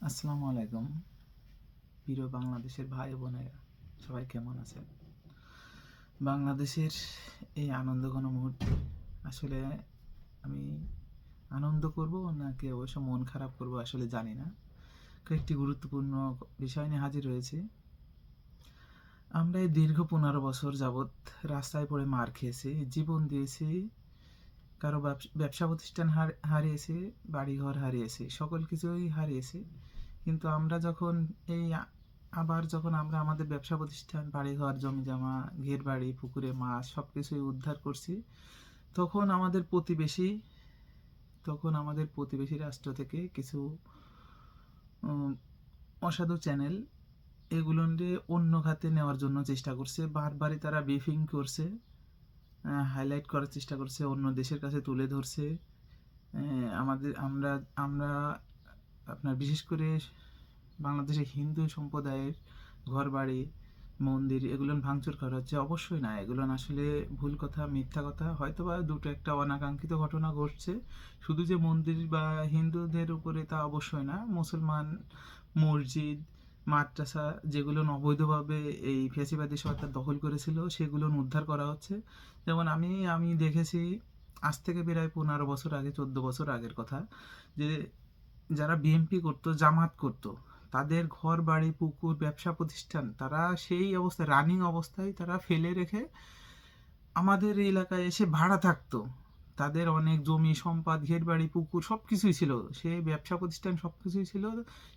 আসসালামু আলাইকুম। প্রিয় বাংলাদেশের ভাই বোনেরা, সবাই কেমন আছেন? বাংলাদেশের এই আনন্দঘন মুহূর্তে আসলে আমি আনন্দ করব নাকি অবশ্য মন খারাপ করব আসলে জানি না। কয়েকটি গুরুত্বপূর্ণ বিষয় নিয়ে হাজির হয়েছি। আমরা এই দীর্ঘ 15 বছর যাবৎ রাস্তায় পড়ে মার খেয়েছি, জীবন দিয়েছি, কারো ব্যবসা প্রতিষ্ঠান হারিয়েছি, বাড়িঘর হারিয়েছি, সকল কিছুই হারিয়েছি। কিন্তু আমরা যখন এই আবার যখন আমরা আমাদের ব্যবসা প্রতিষ্ঠান, বাড়িঘর, জমিজমা, ঘেরবাড়ি, পুকুরে মাছ সব কিছুই উদ্ধার করছি, তখন আমাদের প্রতিবেশী রাষ্ট্র থেকে কিছু উম, অসাধু চ্যানেল এগুলোকে অন্য খাতে নেওয়ার জন্য চেষ্টা করছে। বারবারই তারা ব্রিফিং করছে, হাইলাইট করার চেষ্টা করছে, অন্য দেশের কাছে তুলে ধরছে। আমাদের আমরা আমরা আপনার বিশেষ করে বাংলাদেশের হিন্দু সম্প্রদায়ের ঘরবাড়ি, মন্দির এগুলো ভাঙচুর করা হচ্ছে। অবশ্যই না, এগুলো আসলে ভুল কথা, মিথ্যা কথা। হয়তো বা দুটো একটা অনাকাঙ্ক্ষিত ঘটনা ঘটছে, শুধু যে মন্দির বা হিন্দুদের উপরে তা অবশ্যই না। মুসলমান মসজিদ, মাদ্রাসা যেগুলো অবৈধভাবে এই ফ্যাসিবাদী সরকার দখল করেছিল সেগুলো উদ্ধার করা হচ্ছে। যেমন আমি দেখেছি আজ থেকে প্রায় 15 বছর আগে, 14 বছর আগের কথা, যে যারা বিএনপি করতো, জামাত করতো, তাদের ঘর বাড়ি, পুকুর, ব্যবসা প্রতিষ্ঠান তারা সেই অবস্থায়, রানিং অবস্থায় তারা ফেলে রেখে আমাদের এলাকায় এসে ভাড়া থাকতো। তাদের অনেক জমি সম্পদ, ঘের বাড়ি, পুকুর সব কিছুই ছিল, সে ব্যবসা প্রতিষ্ঠান সব কিছুই ছিল,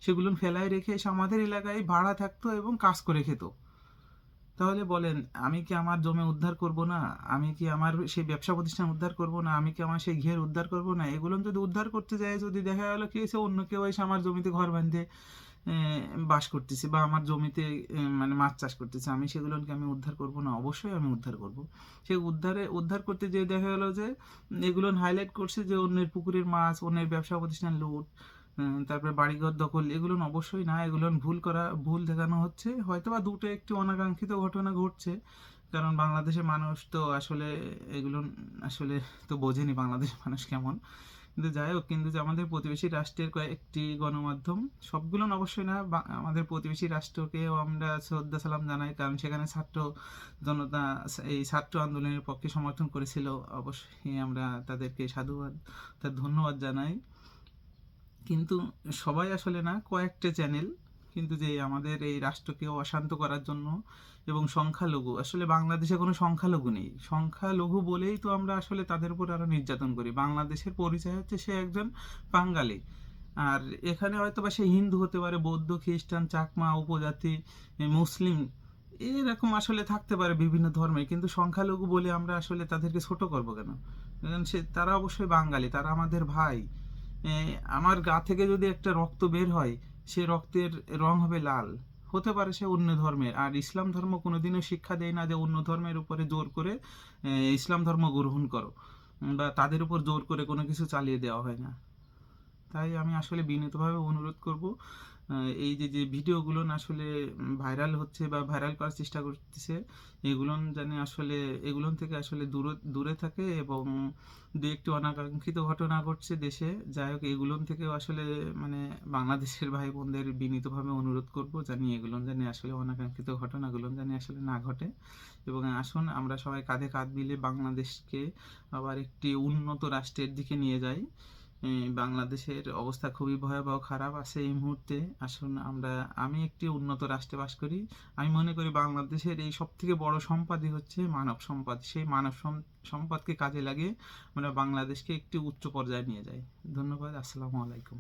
সেগুলো ফেলায় রেখে এসে আমাদের এলাকায় ভাড়া থাকতো এবং কাজ করে খেত। তাহলে বলেন, আমি কি আমার জমি উদ্ধার করব না? আমি কি আমার সেই ব্যবসা প্রতিষ্ঠান উদ্ধার করব না? আমি কি আমার সেই ঘের উদ্ধার করব না? এগুলো যদি উদ্ধার করতে যাই, যদি দেখা গেল কি হয়েছে, অন্য কেউ এসে আমার জমিতে ঘর বাঁধে বাস করতেছে, বা আমার জমিতে মানে মাছ চাষ করতেছে, আমি সেগুলোকে আমি উদ্ধার করব না? অবশ্যই আমি উদ্ধার করব। সে উদ্ধার করতে যেয়ে দেখা গেল যে এগুলো হাইলাইট করছে যে অন্যের পুকুরের মাছ, অন্যের ব্যবসা প্রতিষ্ঠান লুট, তারপরে বাড়িঘর দখল, এগুলো অবশ্যই না, এগুলো ভুল দেখানো হচ্ছে। হয়তো বা দুটো একটি অনাকাঙ্ক্ষিত ঘটনা ঘটছে, কারণ বাংলাদেশের মানুষ তো আসলে এগুলো আসলে তো বোঝেনি বাংলাদেশের মানুষ কেমন। কিন্তু যাই হোক, কিন্তু যে আমাদের প্রতিবেশী রাষ্ট্রের কয়েকটি গণমাধ্যম, সবগুলো অবশ্যই না, আমাদের প্রতিবেশী রাষ্ট্রকেও আমরা শ্রদ্ধা সালাম জানাই, কারণ সেখানে ছাত্র জনতা এই ছাত্র আন্দোলনের পক্ষে সমর্থন করেছিল। অবশ্যই আমরা তাদেরকে সাধুবাদ, তার ধন্যবাদ জানাই। কিন্তু সবাই আসলে না, কয়েকটা চ্যানেল কিন্তু যে আমাদের এই রাষ্ট্রকে অশান্ত করার জন্য, এবং সংখ্যালঘু, আসলে বাংলাদেশে কোনো সংখ্যালঘু নেই, সংখ্যালঘু বলেই তো আমরা আসলে তাদের উপর আরো নির্যাতন করি। বাংলাদেশের পরিচয় হচ্ছে সে একজন বাঙালি। আর এখানে হয়তো বা সে হিন্দু হতে পারে, বৌদ্ধ, খ্রিস্টান, চাকমা, উপজাতি, মুসলিম, এরকম আসলে থাকতে পারে বিভিন্ন ধর্মের, কিন্তু সংখ্যালঘু বলে আমরা আসলে তাদেরকে ছোট করবো কেন? কারণ তারা অবশ্যই বাঙালি, তারা আমাদের ভাই। আমার গা থেকে যদি একটা রক্ত বের হয়, সে রক্তের রং হবে লাল। হতে পারে সে অন্য ধর্মের, আর ইসলাম ধর্ম কোনোদিনও শিক্ষা দেয় না যে অন্য ধর্মের উপরে জোর করে ইসলাম ধর্ম গ্রহণ করো, বা তাদের উপর জোর করে কোনো কিছু চালিয়ে দেওয়া হয় না। তাই আমি আসলে বিনীতভাবে অনুরোধ করব, এই যে যে ভিডিওগুলো আসলে ভাইরাল হচ্ছে বা ভাইরাল করার চেষ্টা করতেছে, এগুলো জানি আসলে এগুলো থেকে আসলে দূরে দূরে থাকে, এবং দু একটি অনাকাঙ্ক্ষিত ঘটনা ঘটছে দেশে। যাই হোক, এগুলো থেকেও আসলে মানে বাংলাদেশের ভাই বোনদের বিনীতভাবে অনুরোধ করব, জানি এগুলো জানি আসলে অনাকাঙ্ক্ষিত ঘটনাগুলো জানি আসলে না ঘটে। এবং আসুন আমরা সবাই কাঁধে কাঁধ মিলে বাংলাদেশকে আবার একটি উন্নত রাষ্ট্রের দিকে নিয়ে যাই। বাংলাদেশের অবস্থা খুবই ভয়াবহ, খারাপ আছে এই মুহূর্তে। আসুন আমি একটি উন্নত রাষ্ট্রে বাস করি। আমি মনে করি বাংলাদেশের এই সব থেকে বড় সম্পদই হচ্ছে মানব সম্পদ। সেই মানব সম্পদকে কাজে লাগিয়ে আমরা বাংলাদেশকে একটি উচ্চ পর্যায়ে নিয়ে যাই। ধন্যবাদ। আসসালামু আলাইকুম।